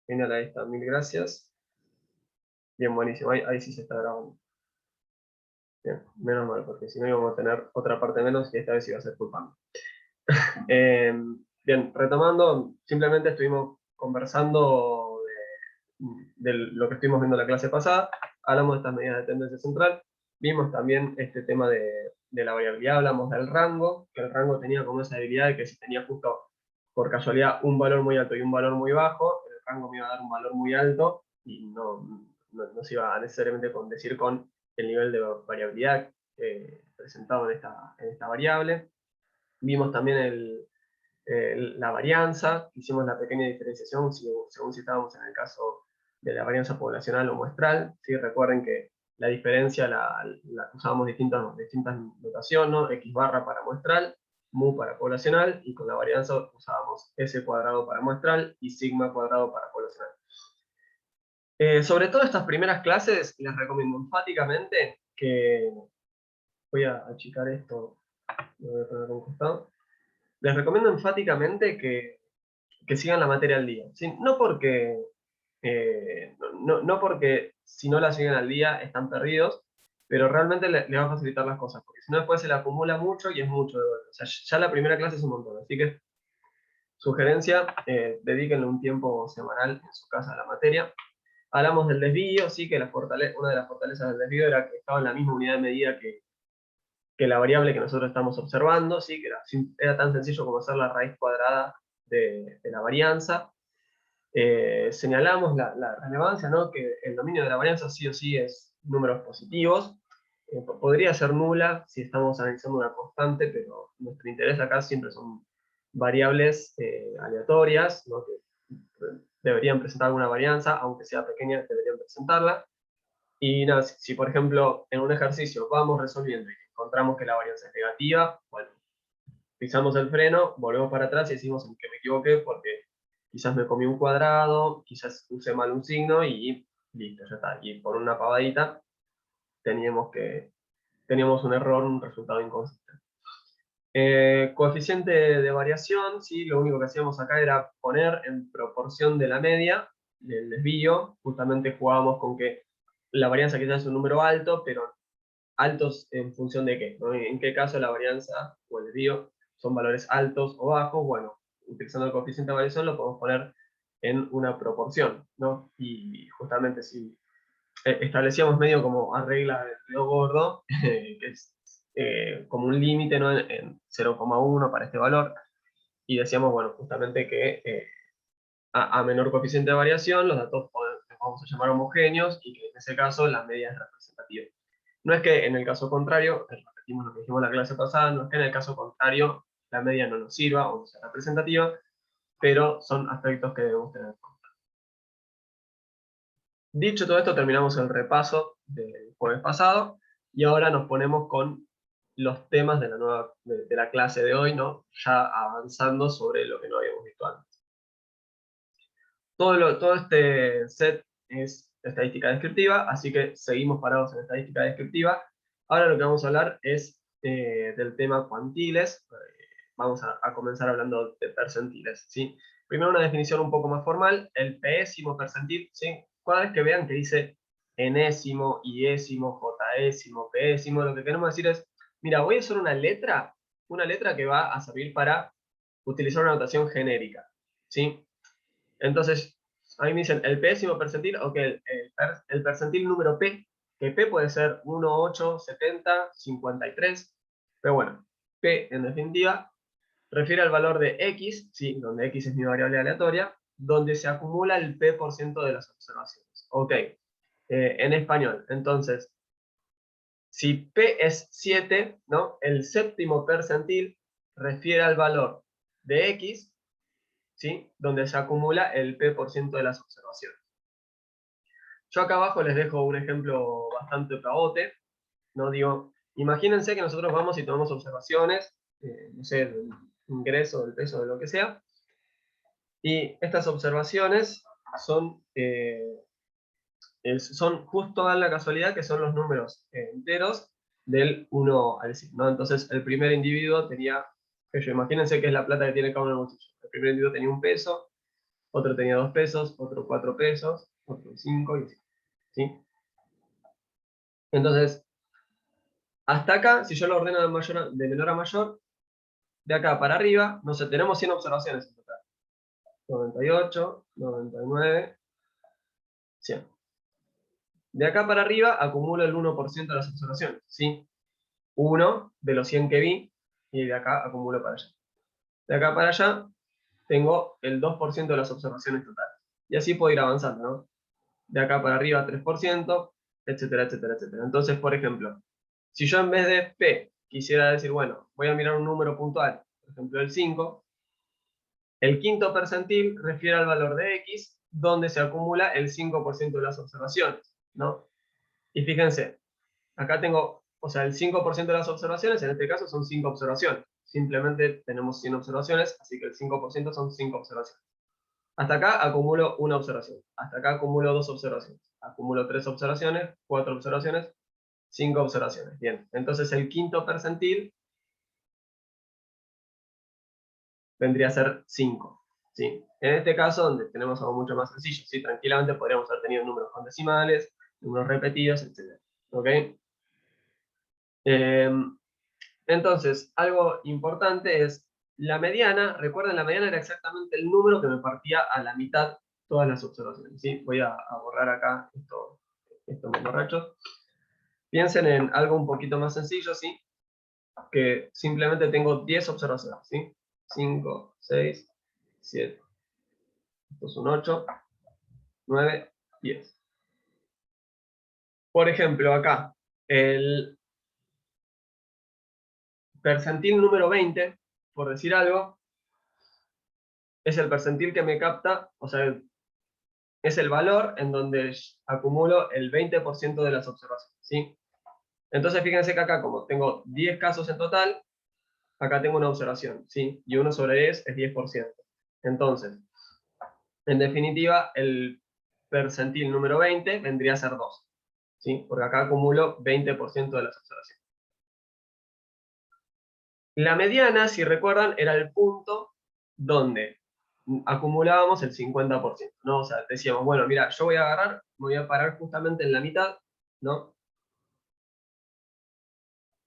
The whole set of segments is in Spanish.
Genial, ahí está, mil gracias. Bien, buenísimo, ahí sí se está grabando. Bien, menos mal, porque si no íbamos a tener otra parte menos y esta vez iba a ser culpable. Bien, retomando, simplemente estuvimos conversando de lo que estuvimos viendo en la clase pasada, hablamos de estas medidas de tendencia central, vimos también este tema de la variabilidad, hablamos del rango, que el rango tenía como esa habilidad de que si tenía justo por casualidad un valor muy alto y un valor muy bajo, el rango me iba a dar un valor muy alto y no se iba a necesariamente condecir con el nivel de variabilidad presentado en esta variable. Vimos también la varianza, hicimos la pequeña diferenciación según si estábamos en el caso de la varianza poblacional o muestral. ¿Sí? Recuerden que la diferencia la usábamos distintas notaciones, ¿no? X barra para muestral, mu para poblacional, y con la varianza usábamos S cuadrado para muestral y sigma cuadrado para poblacional. Sobre todo estas primeras clases, les recomiendo enfáticamente que, voy a achicar esto, lo voy a poner a un costado, les recomiendo enfáticamente que sigan la materia al día. ¿Sí? No porque no porque si no la siguen al día están perdidos, pero realmente les va a facilitar las cosas, porque si no después se le acumula mucho y es mucho de golpe. O sea, ya la primera clase es un montón, así que sugerencia, dedíquenle un tiempo semanal en su casa a la materia. Hablamos del desvío, sí, que una de las fortalezas del desvío era que estaba en la misma unidad de medida que la variable que nosotros estamos observando, ¿sí? Que era tan sencillo como hacer la raíz cuadrada de la varianza. Señalamos la relevancia, ¿no? Que el dominio de la varianza sí o sí es números positivos. Podría ser nula si estamos analizando una constante, pero nuestro interés acá siempre son variables aleatorias, ¿no? Que deberían presentar alguna varianza, aunque sea pequeña, deberían presentarla. Y nada, si por ejemplo en un ejercicio vamos resolviendo y encontramos que la varianza es negativa, bueno, pisamos el freno, volvemos para atrás y decimos en que me equivoqué porque quizás me comí un cuadrado, quizás usé mal un signo y listo, ya está. Y por una pavadita teníamos un error, un resultado inconsistente. Coeficiente de variación, ¿sí? Lo único que hacíamos acá era poner en proporción de la media del desvío. Justamente jugábamos con que la varianza quizás es un número alto, pero altos en función de qué, ¿no? En qué caso la varianza o el desvío son valores altos o bajos. Bueno, utilizando el coeficiente de variación lo podemos poner en una proporción, ¿no? Y justamente si establecíamos medio como a regla del dedo gordo, que es como un límite, ¿no? En 0,1 para este valor, y decíamos, bueno, justamente que a menor coeficiente de variación los datos los vamos a llamar homogéneos y que en ese caso la media es representativa. No es que en el caso contrario, repetimos lo que dijimos en la clase pasada, no es que en el caso contrario la media no nos sirva o no sea representativa, pero son aspectos que debemos tener en cuenta. Dicho todo esto, terminamos el repaso del jueves pasado y ahora nos ponemos con los temas de la clase de hoy, ¿no? Ya avanzando sobre lo que no habíamos visto antes. Todo este set es estadística descriptiva, así que seguimos parados en estadística descriptiva. Ahora lo que vamos a hablar es del tema cuantiles. Vamos a comenzar hablando de percentiles, ¿sí? Primero una definición un poco más formal, el pésimo percentil, ¿sí? Cada vez que vean que dice enésimo, iésimo, jésimo, pésimo, lo que queremos decir es, mira, voy a usar una letra que va a servir para utilizar una notación genérica, ¿sí? Entonces, a mí me dicen el pésimo percentil, ok, el percentil número P, que P puede ser 1, 8, 70, 53, pero bueno, P en definitiva refiere al valor de X, ¿sí? Donde X es mi variable aleatoria, donde se acumula el P% de las observaciones. Ok, en español, entonces, si P es 7, ¿no? El séptimo percentil refiere al valor de X, ¿sí? Donde se acumula el P% de las observaciones. Yo acá abajo les dejo un ejemplo bastante cabote, ¿no? Digo, imagínense que nosotros vamos y tomamos observaciones, no sé, del ingreso, del peso, de lo que sea, y estas observaciones son, son justo a la casualidad que son los números enteros del 1 al 100, ¿no? Entonces el primer individuo tenía, imagínense que es la plata que tiene cada uno de nosotros. El primer individuo tenía un peso, otro tenía 2 pesos, otro 4 pesos, otro 5 y así, ¿sí? Entonces, hasta acá, si yo lo ordeno de menor a mayor, de acá para arriba, no sé, tenemos 100 observaciones en total. 98, 99, 100. De acá para arriba acumulo el 1% de las observaciones, ¿sí? 1 de los 100 que vi, y de acá acumulo para allá. De acá para allá tengo el 2% de las observaciones totales. Y así puedo ir avanzando, ¿no? De acá para arriba 3%, etcétera, etcétera, etcétera. Entonces, por ejemplo, si yo en vez de P quisiera decir, bueno, voy a mirar un número puntual, por ejemplo el 5, el quinto percentil refiere al valor de X, donde se acumula el 5% de las observaciones, ¿no? Y fíjense, acá tengo, o sea, el 5% de las observaciones, en este caso son 5 observaciones. Simplemente tenemos 100 observaciones, así que el 5% son 5 observaciones. Hasta acá acumulo una observación. Hasta acá acumulo 2 observaciones. Acumulo 3 observaciones, 4 observaciones, 5 observaciones. Bien, entonces el quinto percentil vendría a ser 5. ¿Sí? En este caso, donde tenemos algo mucho más sencillo, ¿sí? Tranquilamente podríamos haber tenido números con decimales, números repetidos, etc. ¿Ok? Entonces, algo importante es la mediana. Recuerden, la mediana era exactamente el número que me partía a la mitad todas las observaciones. ¿Sí? Voy a borrar acá estos borrachos. Piensen en algo un poquito más sencillo, ¿sí? Que simplemente tengo 10 observaciones, ¿sí? 5, 6, 7. Esto es un 8, 9, 10. Por ejemplo, acá, el percentil número 20, por decir algo, es el percentil que me capta, o sea, es el valor en donde acumulo el 20% de las observaciones, ¿sí? Entonces, fíjense que acá, como tengo 10 casos en total, acá tengo una observación, ¿sí? Y 1 sobre 10 es 10%. Entonces, en definitiva, el percentil número 20 vendría a ser 2, ¿sí? Porque acá acumulo 20% de las observaciones. La mediana, si recuerdan, era el punto donde acumulábamos el 50%, ¿no? O sea, decíamos, bueno, mira, yo voy a agarrar, me voy a parar justamente en la mitad, ¿no?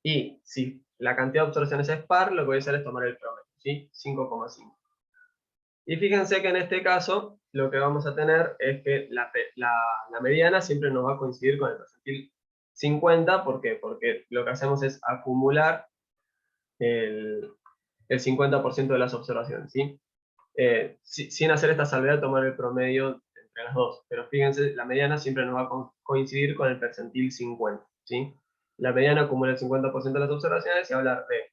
Y si la cantidad de observaciones es par, lo que voy a hacer es tomar el promedio, ¿sí? 5,5. Y fíjense que en este caso, lo que vamos a tener es que la mediana siempre nos va a coincidir con el percentil 50, ¿por qué? Porque lo que hacemos es acumular el 50% de las observaciones, ¿sí? Sin hacer esta salvedad de tomar el promedio entre las dos. Pero fíjense, la mediana siempre nos va a coincidir con el percentil 50, ¿sí? La mediana acumula el 50% de las observaciones y hablar de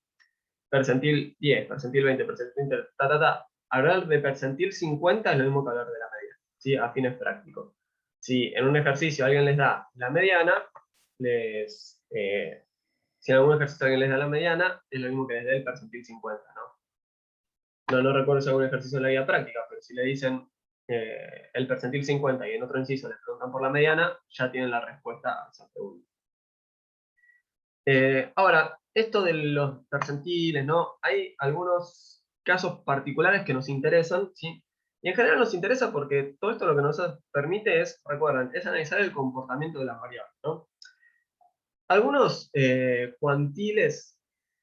percentil 10, percentil 20, percentil 30, hablar de percentil 50 es lo mismo que hablar de la mediana, ¿sí? A fines prácticos. Si en un ejercicio alguien les da la mediana, si en algún ejercicio alguien les da la mediana, es lo mismo que les dé el percentil 50, ¿no? No recuerdo si algún ejercicio en la vida práctica, pero si le dicen el percentil 50 y en otro inciso les preguntan por la mediana, ya tienen la respuesta a esa pregunta. Ahora, esto de los percentiles, ¿no? Hay algunos casos particulares que nos interesan, ¿sí? Y en general nos interesa porque todo esto lo que nos permite es, recuerden, es analizar el comportamiento de las variables, ¿no? Algunos cuantiles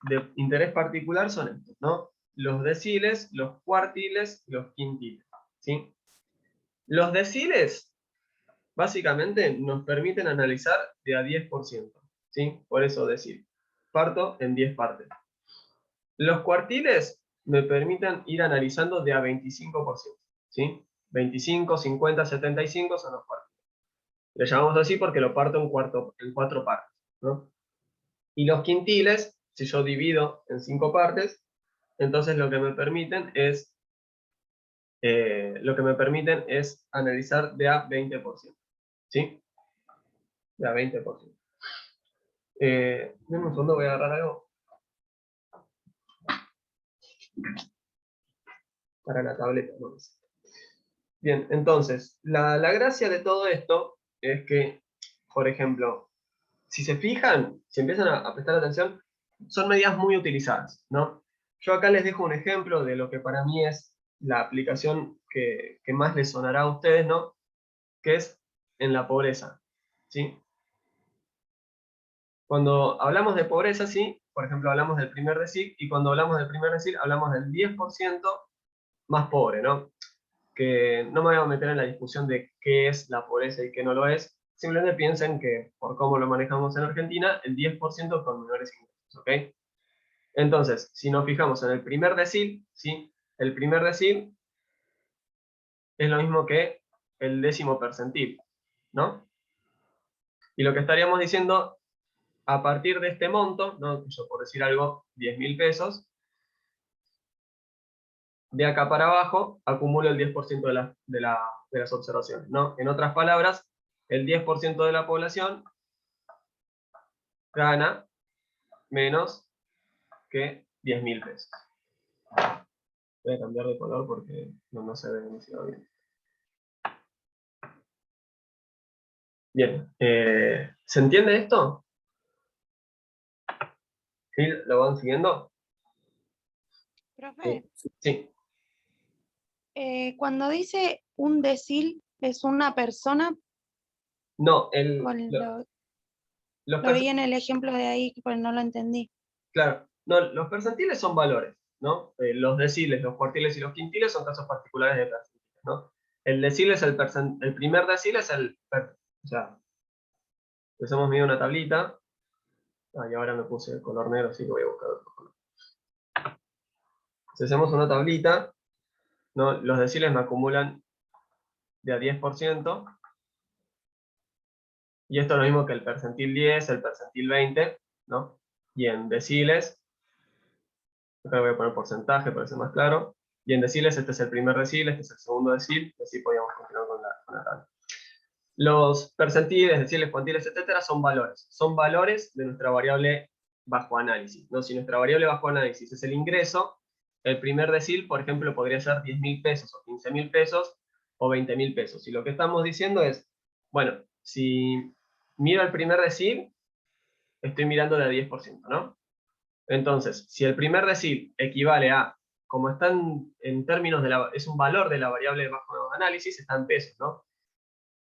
de interés particular son estos, ¿no? Los deciles, los cuartiles y los quintiles, ¿sí? Los deciles, básicamente, nos permiten analizar de a 10%, ¿sí? Por eso decir, parto en 10 partes. Los cuartiles me permiten ir analizando de a 25%, ¿sí? 25, 50, 75 son los cuartiles. Le llamamos así porque lo parto en 4 partes, ¿no? Y los quintiles, si yo divido en 5 partes, entonces lo que me permiten es analizar de a 20%, ¿sí? De a 20%. Un segundo, voy a agarrar algo para la tableta. ¿No? Bien, entonces, la gracia de todo esto es que, por ejemplo, si se fijan, si empiezan a prestar atención, son medidas muy utilizadas, ¿no? Yo acá les dejo un ejemplo de lo que para mí es la aplicación que más les sonará a ustedes, ¿no? Que es en la pobreza, ¿sí? Cuando hablamos de pobreza, sí, por ejemplo, hablamos del primer decil, y cuando hablamos del primer decil, hablamos del 10% más pobre, ¿no? Que no me voy a meter en la discusión de qué es la pobreza y qué no lo es, simplemente piensen que, por cómo lo manejamos en Argentina, el 10% con menores ingresos, ¿ok? Entonces, si nos fijamos en el primer decil, ¿sí? El primer decil es lo mismo que el décimo percentil, ¿no? Y lo que estaríamos diciendo, a partir de este monto, ¿no? Yo por decir algo, 10.000 pesos, de acá para abajo acumulo el 10% de las observaciones, ¿no? En otras palabras, el 10% de la población gana menos que 10.000 pesos. Voy a cambiar de color porque no se ve demasiado bien. Bien, ¿se entiende esto? ¿Sí? ¿Lo van siguiendo? Profe, Sí. cuando dice un decil, ¿es una persona? No, los Lo vi en el ejemplo de ahí, pero no lo entendí. claro, no, los percentiles son valores, ¿no? Los deciles, los cuartiles y los quintiles son casos particulares de percentiles, ¿no? El decil es el primer decil es o sea, hemos medido una tablita, y ahora me puse el color negro, así que voy a buscar otro color. Si hacemos una tablita, ¿no? Los deciles me acumulan de a 10%, y esto es lo mismo que el percentil 10, el percentil 20, ¿no? Y en deciles, acá voy a poner porcentaje para ser más claro, y en deciles este es el primer decil, este es el segundo decil, y así podríamos continuar con la tabla. Los percentiles, deciles, cuantiles, etcétera, son valores de nuestra variable bajo análisis, ¿no? Si nuestra variable bajo análisis es el ingreso, el primer decil, por ejemplo, podría ser 10.000 pesos, o 15.000 pesos, o 20.000 pesos. Y lo que estamos diciendo es, bueno, si miro el primer decil, estoy mirando de 10%, ¿no? Entonces, si el primer decil equivale a, como están en términos es un valor de la variable bajo análisis, está en pesos, ¿no?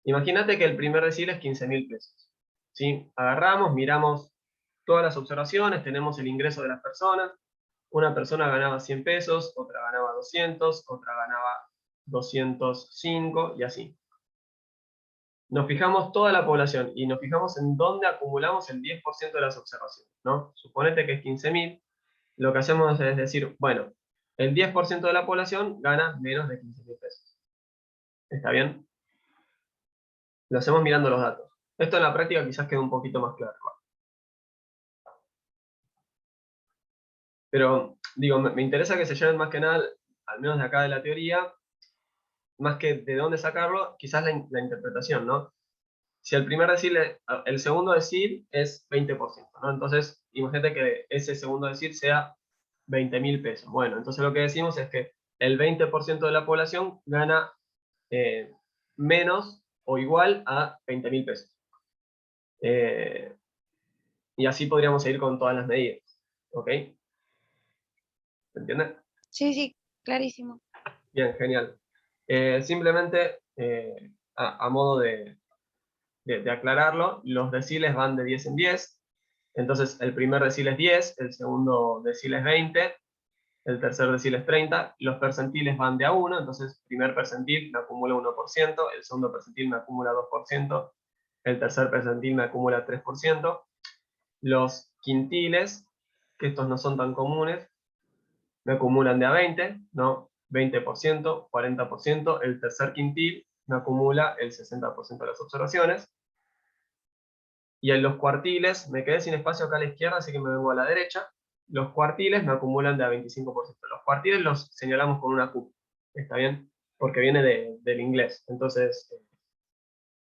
Imagínate que el primer decil es 15.000 pesos, ¿sí? Agarramos, miramos todas las observaciones, tenemos el ingreso de las personas, una persona ganaba 100 pesos, otra ganaba 200, otra ganaba 205 y así. Nos fijamos toda la población y nos fijamos en dónde acumulamos el 10% de las observaciones, ¿no? Suponete que es 15.000, lo que hacemos es decir, bueno, el 10% de la población gana menos de 15.000 pesos. ¿Está bien? Lo hacemos mirando los datos. Esto en la práctica quizás quede un poquito más claro. Pero, digo, me interesa que se lleven más que nada, al menos de acá de la teoría, más que de dónde sacarlo, quizás la interpretación, ¿no? Si el primer decil, el segundo decil es 20%, ¿no? Entonces, imagínate que ese segundo decil sea 20.000 pesos. Bueno, entonces lo que decimos es que el 20% de la población gana menos o igual a 20.000 pesos. Y así podríamos seguir con todas las medidas. ¿Ok? ¿Se entiende? Sí, sí, clarísimo. Bien, genial. Simplemente, a modo de aclararlo, los deciles van de 10 en 10. Entonces, el primer decil es 10, el segundo decil es 20, el tercer decil es 30. Los percentiles van de a 1, entonces, primer percentil me acumula 1%, el segundo percentil me acumula 2%, el tercer percentil me acumula 3%. Los quintiles, que estos no son tan comunes, me acumulan de a 20, ¿no? 20%, 40%, el tercer quintil me acumula el 60% de las observaciones. Y en los cuartiles, me quedé sin espacio acá a la izquierda, así que me vengo a la derecha. Los cuartiles me acumulan de a 25%. Los cuartiles los señalamos con una Q, ¿está bien? Porque viene del inglés. Entonces,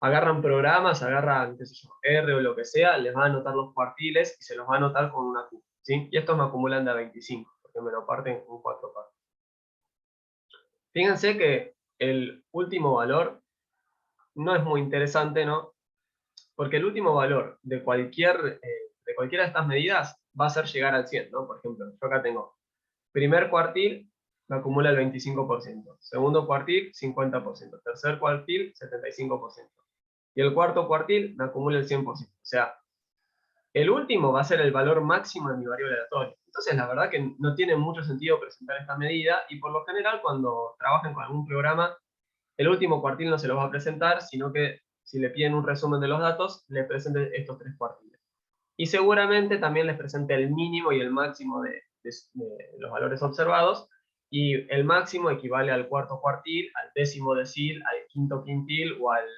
agarran programas, agarran, qué sé yo, R o lo que sea, les va a anotar los cuartiles y se los va a anotar con una Q, ¿sí? Y estos me acumulan de a 25, porque me lo parten en 4 partes. Fíjense que el último valor no es muy interesante, ¿no? Porque el último valor de cualquiera de estas medidas va a ser llegar al 100, ¿no? Por ejemplo, yo acá tengo primer cuartil me acumula el 25%. Segundo cuartil, 50%. Tercer cuartil, 75%. Y el cuarto cuartil me acumula el 100%. O sea, el último va a ser el valor máximo de mi variable aleatoria. Entonces, la verdad que no tiene mucho sentido presentar esta medida, y por lo general, cuando trabajen con algún programa, el último cuartil no se los va a presentar, sino que si le piden un resumen de los datos, les presente estos tres cuartiles. Y seguramente también les presente el mínimo y el máximo de los valores observados, y el máximo equivale al cuarto cuartil, al décimo decil, al quinto quintil o al,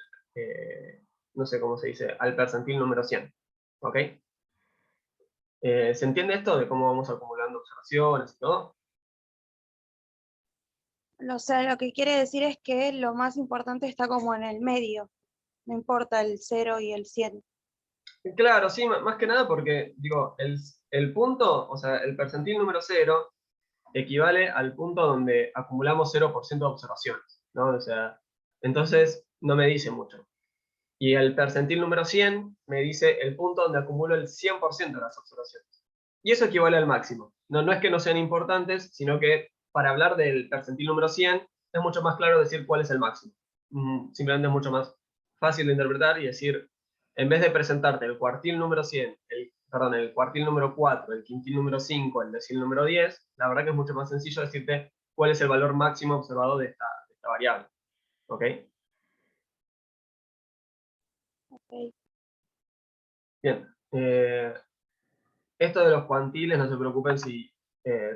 no sé cómo se dice, al percentil número 100. ¿Ok? ¿Se entiende esto de cómo vamos acumulando observaciones y todo? O sea, lo que quiere decir es que lo más importante está como en el medio, no importa el 0 y el 100. Claro, sí, más que nada porque, digo, el punto, o sea, el percentil número 0 equivale al punto donde acumulamos 0% de observaciones, ¿no? O sea, entonces no me dice mucho. Y el percentil número 100 me dice el punto donde acumulo el 100% de las observaciones. Y eso equivale al máximo. No, no es que no sean importantes, sino que para hablar del percentil número 100 es mucho más claro decir cuál es el máximo. Simplemente es mucho más fácil de interpretar y decir, en vez de presentarte el cuartil número 100, el cuartil número 4, el quintil número 5, el decil número 10, la verdad que es mucho más sencillo decirte cuál es el valor máximo observado de esta variable. ¿Ok? Okay. Bien. Esto de los cuantiles, no se preocupen si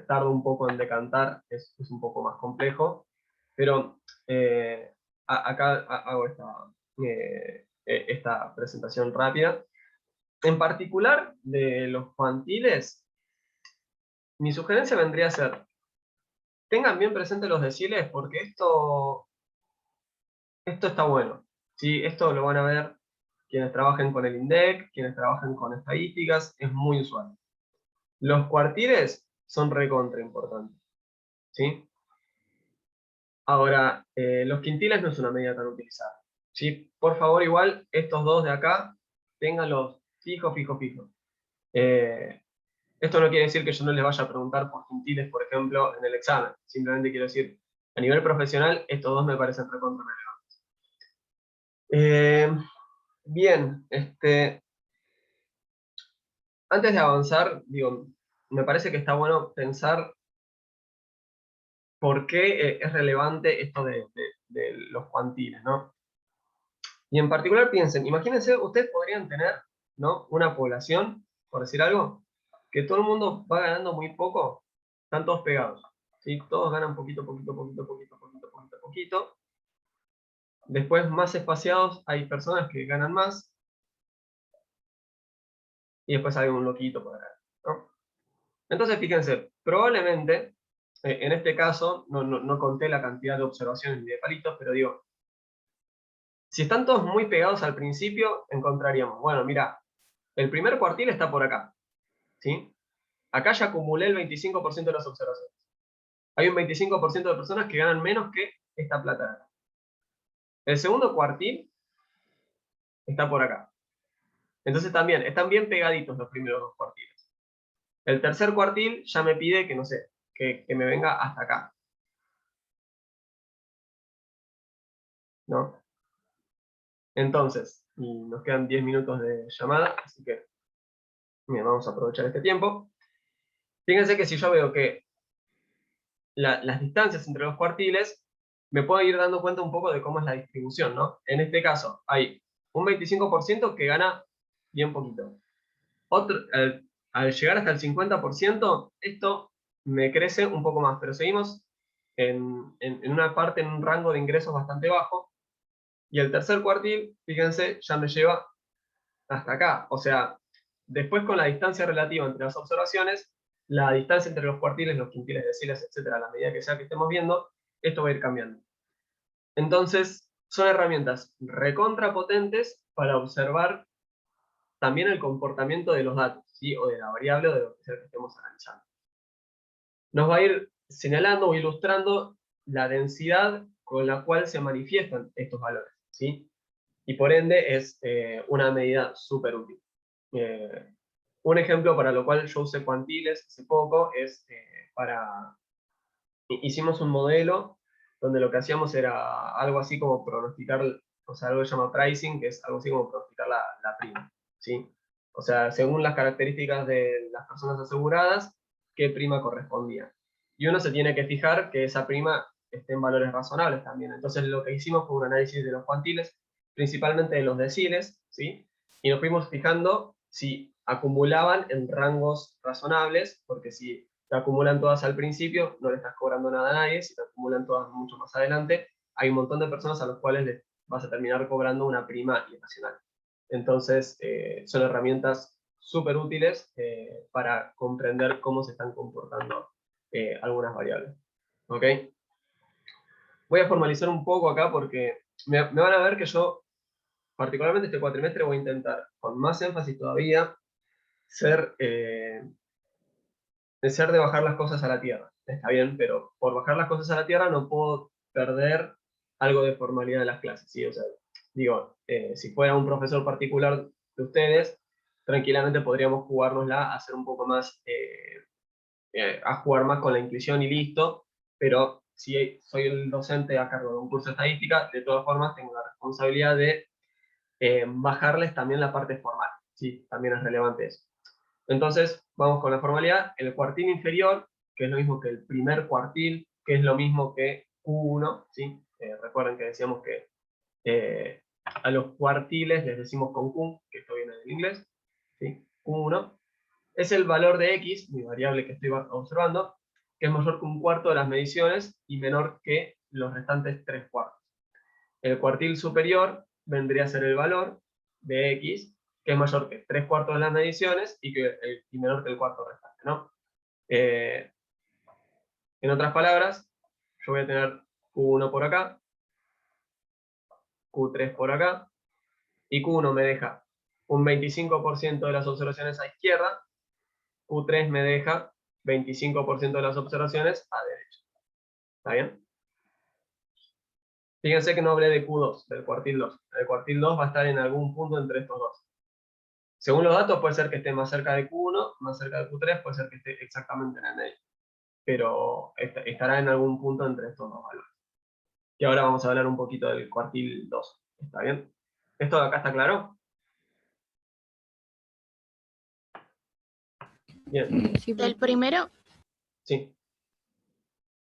tardo un poco en decantar, es un poco más complejo, pero acá hago esta presentación rápida. En particular, de los cuantiles, mi sugerencia vendría a ser, tengan bien presentes los deciles, porque esto está bueno. ¿Sí? Esto lo van a ver quienes trabajen con el INDEC, quienes trabajen con estadísticas, es muy usual. Los cuartiles son recontra importantes, ¿sí? Ahora, los quintiles no es una medida tan utilizada, ¿sí? Por favor, igual, estos dos de acá, ténganlos fijo, fijo, fijo. Esto no quiere decir que yo no les vaya a preguntar por quintiles, por ejemplo, en el examen. Simplemente quiero decir, a nivel profesional, estos dos me parecen recontra relevantes. Bien, antes de avanzar, digo, me parece que está bueno pensar por qué es relevante esto de los cuantiles, ¿no? Y en particular piensen, imagínense, ustedes podrían tener, ¿no?, una población, por decir algo, que todo el mundo va ganando muy poco, están todos pegados, ¿sí? Todos ganan poquito, poquito, poquito, poquito, poquito, poquito, poquito. Después, más espaciados, hay personas que ganan más, y después hay un loquito por acá, ¿no? Entonces, fíjense, probablemente, en este caso, no conté la cantidad de observaciones ni de palitos, pero digo, si están todos muy pegados al principio, encontraríamos, bueno, mira, el primer cuartil está por acá, ¿sí? Acá ya acumulé el 25% de las observaciones. Hay un 25% de personas que ganan menos que esta plata de acá. El segundo cuartil está por acá. Entonces también, están bien pegaditos los primeros dos cuartiles. El tercer cuartil ya me pide que, no sé, que me venga hasta acá, ¿no? Entonces, y nos quedan 10 minutos de llamada, así que bien, vamos a aprovechar este tiempo. Fíjense que si yo veo que las distancias entre los cuartiles, me puedo ir dando cuenta un poco de cómo es la distribución, ¿no? En este caso, hay un 25% que gana bien poquito. Al llegar hasta el 50%, esto me crece un poco más, pero seguimos en una parte, en un rango de ingresos bastante bajo, y el tercer cuartil, fíjense, ya me lleva hasta acá. O sea, después con la distancia relativa entre las observaciones, la distancia entre los cuartiles, los quintiles, deciles, etcétera, a la medida que sea que estemos viendo, esto va a ir cambiando. Entonces, son herramientas recontra potentes para observar también el comportamiento de los datos, ¿sí? O de la variable o de lo que sea que estemos analizando. Nos va a ir señalando o ilustrando la densidad con la cual se manifiestan estos valores, ¿sí? Y por ende es una medida súper útil. Un ejemplo para lo cual yo usé cuantiles hace poco es para hicimos un modelo donde lo que hacíamos era algo así como pronosticar, o sea, algo que se llama pricing, que es algo así como pronosticar la prima, ¿sí? O sea, según las características de las personas aseguradas, qué prima correspondía. Y uno se tiene que fijar que esa prima esté en valores razonables también. Entonces lo que hicimos fue un análisis de los cuantiles, principalmente de los deciles, ¿sí? Y nos fuimos fijando si acumulaban en rangos razonables, porque si te acumulan todas al principio, no le estás cobrando nada a nadie. Si te acumulan todas mucho más adelante, hay un montón de personas a las cuales les vas a terminar cobrando una prima irracional. Entonces, son herramientas súper útiles para comprender cómo se están comportando algunas variables. ¿Ok? Voy a formalizar un poco acá porque me van a ver que yo, particularmente este cuatrimestre, voy a intentar, con más énfasis todavía, ser de bajar las cosas a la tierra. Está bien, pero por bajar las cosas a la tierra no puedo perder algo de formalidad de las clases, ¿sí? O sea, digo, si fuera un profesor particular de ustedes, tranquilamente podríamos jugárnosla a hacer un poco más, a jugar más con la intuición y listo, pero si soy el docente a cargo de un curso de estadística, de todas formas tengo la responsabilidad de bajarles también la parte formal, ¿sí? También es relevante eso. Entonces, vamos con la formalidad. El cuartil inferior, que es lo mismo que el primer cuartil, que es lo mismo que Q1, ¿sí? Recuerden que decíamos que a los cuartiles les decimos con Q, que esto viene del inglés, ¿sí? Q1, es el valor de X, mi variable que estoy observando, que es mayor que un cuarto de las mediciones y menor que los restantes 3/4. El cuartil superior vendría a ser el valor de X, que es mayor que 3/4 de las mediciones y menor que el cuarto restante, ¿no? En otras palabras, yo voy a tener Q1 por acá, Q3 por acá, y Q1 me deja un 25% de las observaciones a izquierda, Q3 me deja 25% de las observaciones a derecha. ¿Está bien? Fíjense que no hablé de Q2, del cuartil 2. El cuartil 2 va a estar en algún punto entre estos dos. Según los datos, puede ser que esté más cerca de Q1, más cerca de Q3, puede ser que esté exactamente en el medio. Pero estará en algún punto entre estos dos valores. Y ahora vamos a hablar un poquito del cuartil 2. ¿Está bien? ¿Esto de acá está claro? Bien. Sí, ¿del primero? Sí.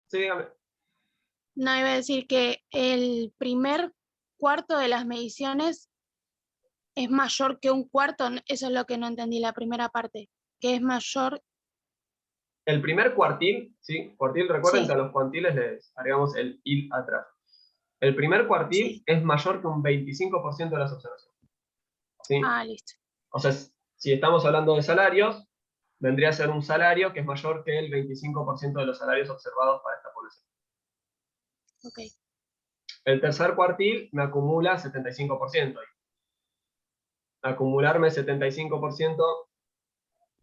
Sí, dígame. No, iba a decir que el primer cuarto de las mediciones es mayor que un cuarto, eso es lo que no entendí la primera parte, que es mayor, El primer cuartil, ¿sí? Cuartil, recuerden que a sí, los cuantiles les agregamos el il atrás. El primer cuartil sí, es mayor que un 25% de las observaciones. ¿Sí? listo, O sea, si estamos hablando de salarios, vendría a ser un salario que es mayor que el 25% de los salarios observados para esta población. ok, El tercer cuartil me acumula 75%. Acumularme 75%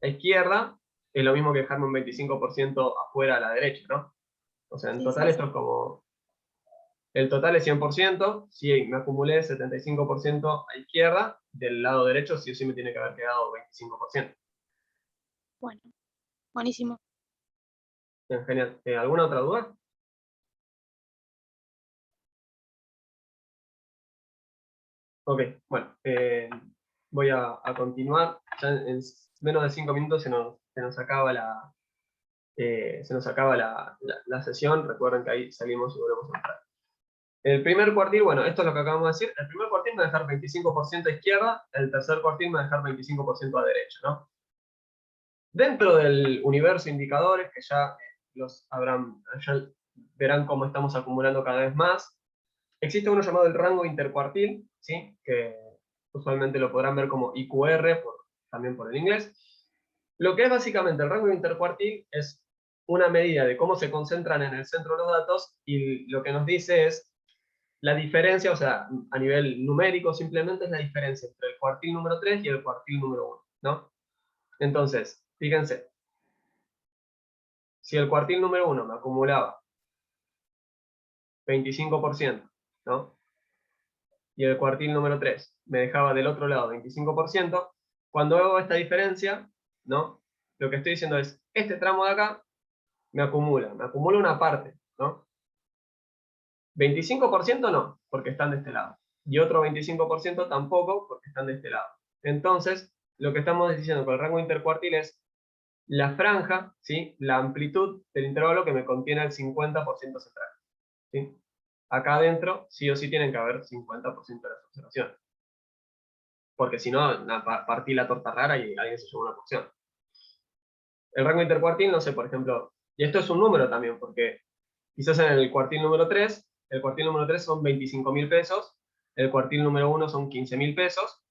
a izquierda es lo mismo que dejarme un 25% afuera a la derecha, ¿no? O sea, en sí, total sí, esto sí, es como... El total es 100%, si me acumulé 75% a izquierda, del lado derecho sí o sí me tiene que haber quedado 25%. bueno, buenísimo. Bien, genial. ¿Alguna otra duda? Ok, bueno, voy a continuar. Ya en menos de 5 minutos se nos acaba la sesión. Recuerden que ahí salimos y volvemos a entrar. El primer cuartil, bueno, esto es lo que acabamos de decir. El primer cuartil me va a dejar 25% a izquierda, el tercer cuartil me va a dejar 25% a derecha, ¿no? Dentro del universo de indicadores, que ya ya verán cómo estamos acumulando cada vez más, existe uno llamado el rango intercuartil, ¿sí? Que usualmente lo podrán ver como IQR, también por el inglés. Lo que es básicamente el rango intercuartil es una medida de cómo se concentran en el centro los datos, y lo que nos dice es la diferencia, o sea, a nivel numérico simplemente es la diferencia entre el cuartil número 3 y el cuartil número 1, ¿no? Entonces, fíjense, si el cuartil número 1 me acumulaba 25%, ¿no? Y el cuartil número 3 me dejaba del otro lado 25%, cuando hago esta diferencia, ¿no? Lo que estoy diciendo es, este tramo de acá me acumula una parte, ¿no? 25% no, porque están de este lado. Y otro 25% tampoco, porque están de este lado. Entonces, lo que estamos diciendo con el rango intercuartil es la franja, ¿sí? La amplitud del intervalo que me contiene el 50% central. ¿Sí? Acá adentro, sí o sí tienen que haber 50% de las observaciones. Porque si no, partí la torta rara y alguien se lleva una porción. El rango intercuartil, no sé, por ejemplo, y esto es un número también, porque quizás en el cuartil número 3, el cuartil número 3 son 25.000 pesos, el cuartil número 1 son 15.000 pesos.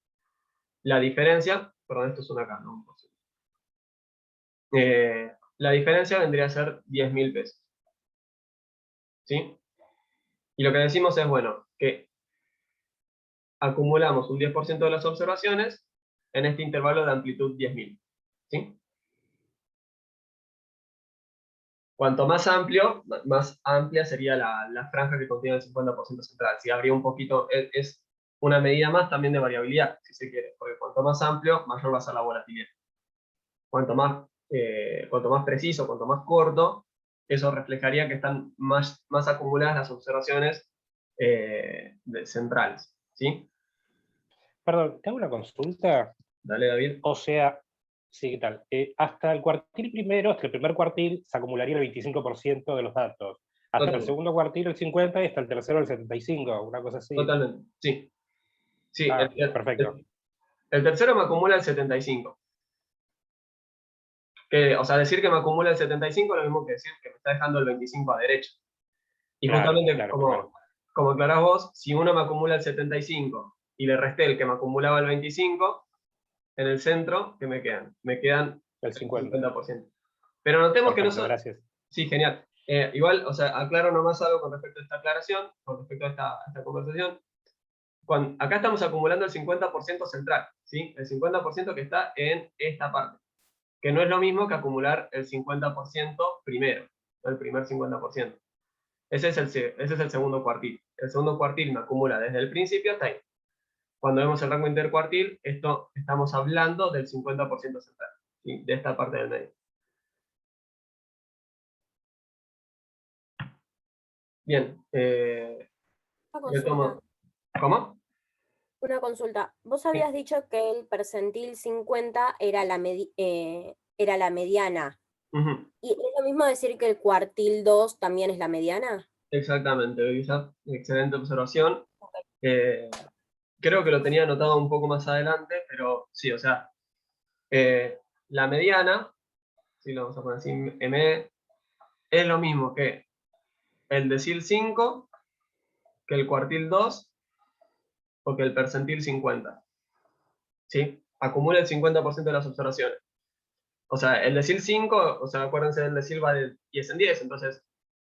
La diferencia, perdón, esto es una acá, ¿no? La diferencia vendría a ser 10.000 pesos. ¿Sí? Y lo que decimos es, bueno, que acumulamos un 10% de las observaciones en este intervalo de amplitud 10.000. ¿Sí? Cuanto más amplio, más amplia sería la franja que contiene el 50% central. Si habría un poquito, es una medida más también de variabilidad, si se quiere, porque cuanto más amplio, mayor va a ser la volatilidad. Cuanto más preciso, cuanto más corto, eso reflejaría que están más acumuladas las observaciones centrales. ¿Sí? Perdón, te hago una consulta. Dale, David. O sea, sí, ¿qué tal? Hasta el cuartil primero, hasta el primer cuartil, se acumularía el 25% de los datos. Hasta el segundo cuartil el 50% y hasta el tercero el 75%, una cosa así. Totalmente, sí. Sí, perfecto. El tercero me acumula el 75%. O sea, decir que me acumula el 75% es lo mismo que decir que me está dejando el 25% a derecha. Y Claro, justamente claro, como aclarás vos, si uno me acumula el 75% y le resté el que me acumulaba el 25%, en el centro, ¿qué me quedan? Me quedan el 50%. 50%. Pero notemos que no son... Gracias. Sí, genial. Igual, o sea, aclaro nomás algo con respecto a esta aclaración, con respecto a esta conversación. Acá estamos acumulando el 50% central, ¿sí? El 50% que está en esta parte, que no es lo mismo que acumular el 50% primero, el primer 50%. Ese es el segundo cuartil. El segundo cuartil me acumula desde el principio hasta ahí. Cuando vemos el rango intercuartil, estamos hablando del 50% central, ¿sí? De esta parte del medio. Bien. Yo tomo... ¿Cómo? Una consulta. Vos habías dicho que el percentil 50 era la mediana. Uh-huh. ¿Y es lo mismo decir que el cuartil 2 también es la mediana? Exactamente, Elisa. Excelente observación. Creo que lo tenía anotado un poco más adelante, pero sí, o sea, la mediana, si lo vamos a poner así, ME, es lo mismo que el decil 5, que el cuartil 2 o que el percentil 50. ¿Sí? Acumula el 50% de las observaciones. O sea, el decil 5, o sea, acuérdense, el decil va de 10 en 10, entonces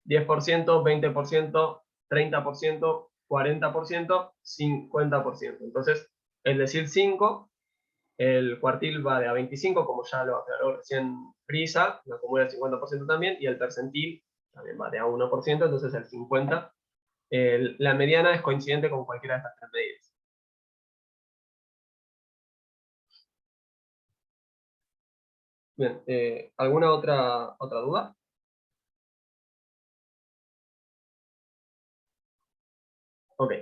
10%, 20%, 30%, 40%, 50%. Entonces, el decil 5, el cuartil va de a 25, como ya lo aclaró recién Frisa, lo acumula el 50% también, y el percentil también va de a 1%, entonces el 50%. La mediana es coincidente con cualquiera de estas tres medidas. Bien, ¿alguna otra duda? Ok.